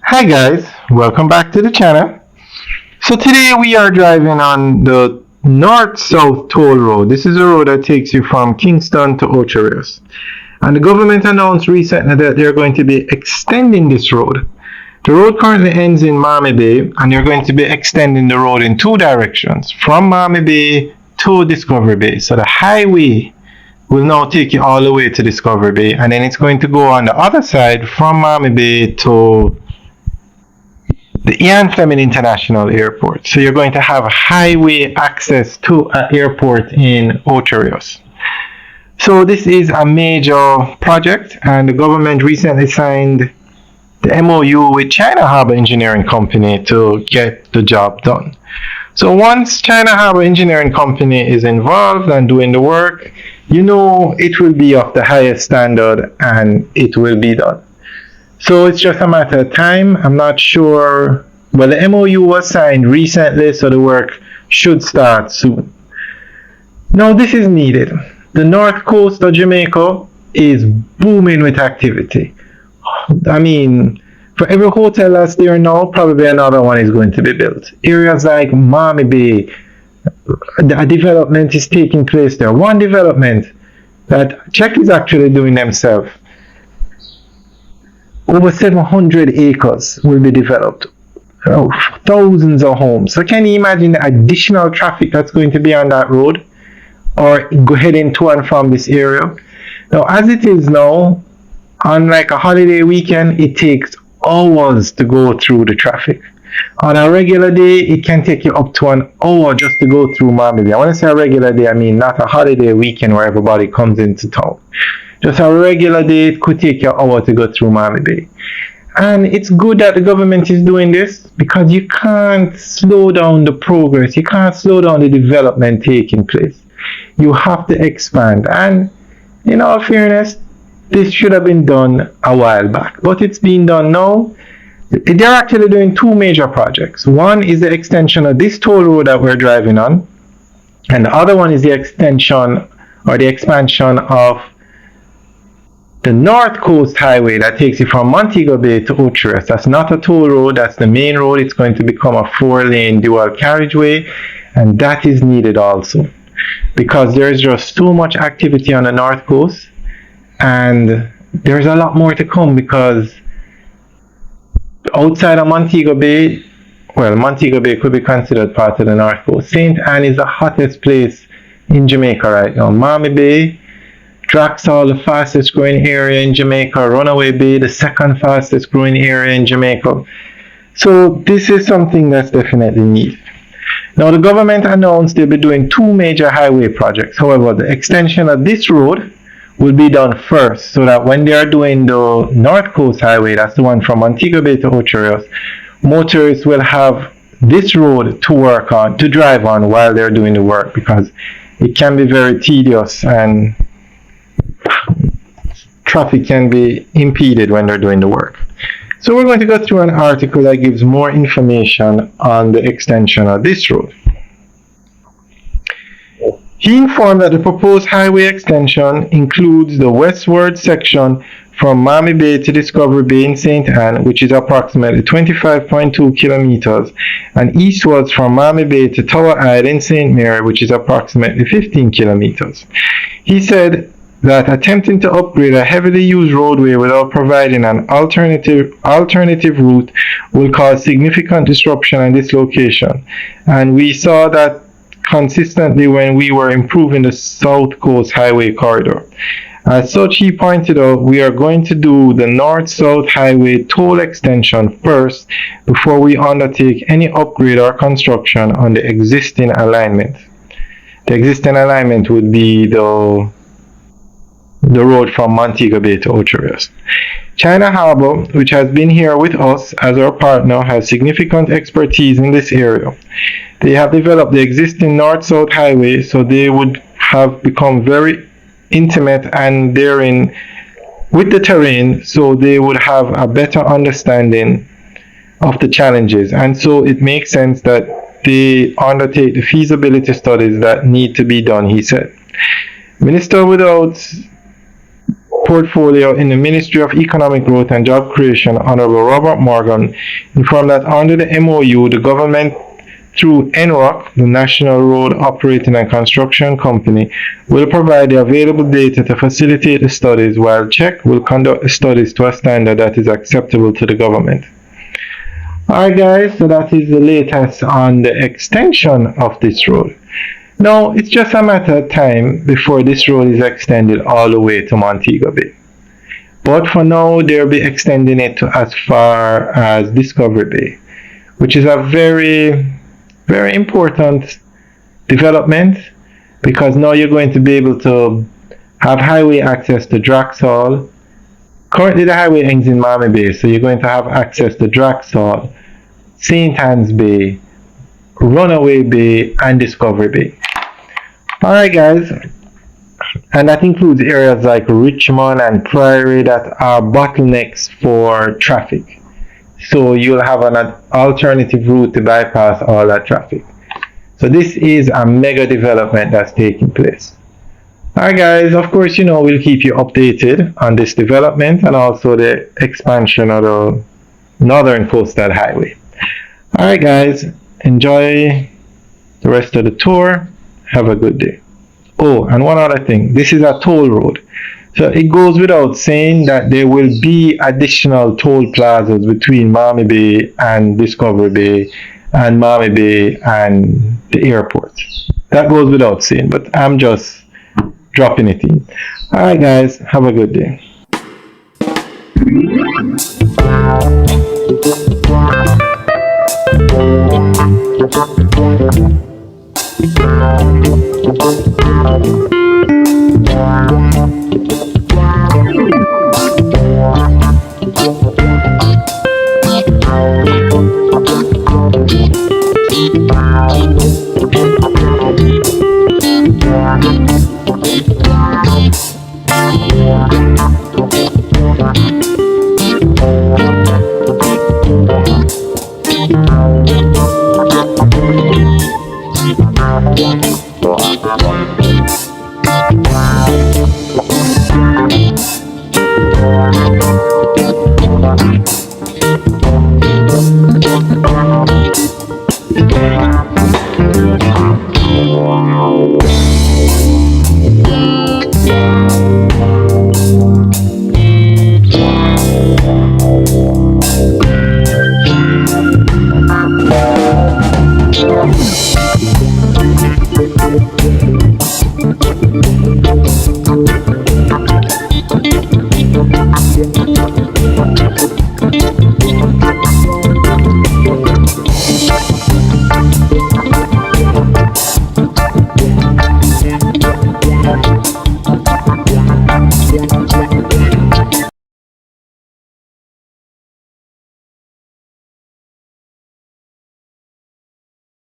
Hi guys, welcome back to the channel. So today we are driving on the north-south toll road. This is a road that takes you from Kingston to Ocho Rios. And the government announced recently that they're going to be extending this road. The road currently ends in Miami Bay, and they're going to be extending the road in two directions, from Miami Bay to Discovery Bay. So the highway will now take you all the way to Discovery Bay, and then it's going to go on the other side from Miami Bay to the Ian Fleming International Airport. So you're going to have highway access to an airport in Ocho Rios. So this is a major project, and the government recently signed the MOU with China Harbour Engineering Company to get the job done. So once China Harbour Engineering Company is involved and doing the work, you know it will be of the highest standard and it will be done. So it's just a matter of time. I'm not sure. Well, the MOU was signed recently, so the work should start soon. Now, this is needed. The north coast of Jamaica is booming with activity. I mean, for every hotel that's there now, probably another one is going to be built. Areas like Miami Bay, a development is taking place there. One development that Czech is actually doing themselves. Over 700 acres will be developed. Thousands of homes. So can you imagine the additional traffic that's going to be on that road or heading to and from this area? Now, as it is now, on like a holiday weekend, it takes hours to go through the traffic. On a regular day, it can take you up to an hour just to go through Miami Bay. I want to say a regular day, I mean not a holiday weekend where everybody comes into town. Just a regular day, it could take you an hour to go through Miami Bay. And it's good that the government is doing this because you can't slow down the progress. You can't slow down the development taking place. You have to expand. And in all fairness, this should have been done a while back. But it's being done now. They're actually doing two major projects. One is the extension of this toll road that we're driving on. And the other one is the extension or the expansion of the North Coast Highway that takes you from Montego Bay to Ocho Rios. That's not a toll road, that's the main road. It's going to become a 4-lane dual carriageway, and that is needed also because there's just so much activity on the North Coast, and there's a lot more to come because outside of Montego Bay, well, Montego Bay could be considered part of the North Coast. St. Ann is the hottest place in Jamaica right now. Miami Bay, Draxall, the fastest growing area in Jamaica. Runaway Bay, the second fastest growing area in Jamaica. So this is something that's definitely needed. Now the government announced they'll be doing two major highway projects. However, the extension of this road will be done first so that when they are doing the North Coast Highway, that's the one from Montego Bay to Ocho Rios, motorists will have this road to work on, to drive on while they're doing the work because it can be very tedious and traffic can be impeded when they're doing the work. So we're going to go through an article that gives more information on the extension of this road. He informed that the proposed highway extension includes the westward section from Miami Bay to Discovery Bay in St. Ann, which is approximately 25.2 kilometers, and eastwards from Miami Bay to Tower Isle in St. Mary, which is approximately 15 kilometers. He said that attempting to upgrade a heavily used roadway without providing an alternative route will cause significant disruption and dislocation. And we saw that consistently when we were improving the South Coast Highway corridor. As such, he pointed out, we are going to do the North-South Highway toll extension first before we undertake any upgrade or construction on the existing alignment. The existing alignment would be the road from Montego Bay to Ocho Rios. China Harbour, which has been here with us as our partner, has significant expertise in this area. They have developed the existing North-South Highway, so they would have become very intimate and therein with the terrain, so they would have a better understanding of the challenges. And so it makes sense that they undertake the feasibility studies that need to be done, he said. Minister without portfolio in the Ministry of Economic Growth and Job Creation, Honorable Robert Morgan, informed that under the MOU, the government through NROC, the National Road Operating and Construction Company, will provide the available data to facilitate the studies, while CHEC will conduct the studies to a standard that is acceptable to the government. Alright guys, so that is the latest on the extension of this road. Now, it's just a matter of time before this road is extended all the way to Montego Bay. But for now, they'll be extending it to as far as Discovery Bay, which is a very important development, because now you're going to be able to have highway access to Draxall. Currently the highway ends in Miami Bay, so you're going to have access to Draxall, St. Anne's Bay, Runaway Bay, and Discovery Bay. Alright guys, and that includes areas like Richmond and Prairie that are bottlenecks for traffic. So you'll have an alternative route to bypass all that traffic. So this is a mega development that's taking place. Alright guys, of course, we'll keep you updated on this development and also the expansion of the Northern Coastal Highway. Alright guys, enjoy the rest of the tour. Have a good day. Oh, and one other thing, this is a toll road. So it goes without saying that there will be additional toll plazas between Miami Bay and Discovery Bay and Miami Bay and the airport. That goes without saying, but I'm just dropping it in. Alright guys, have a good day.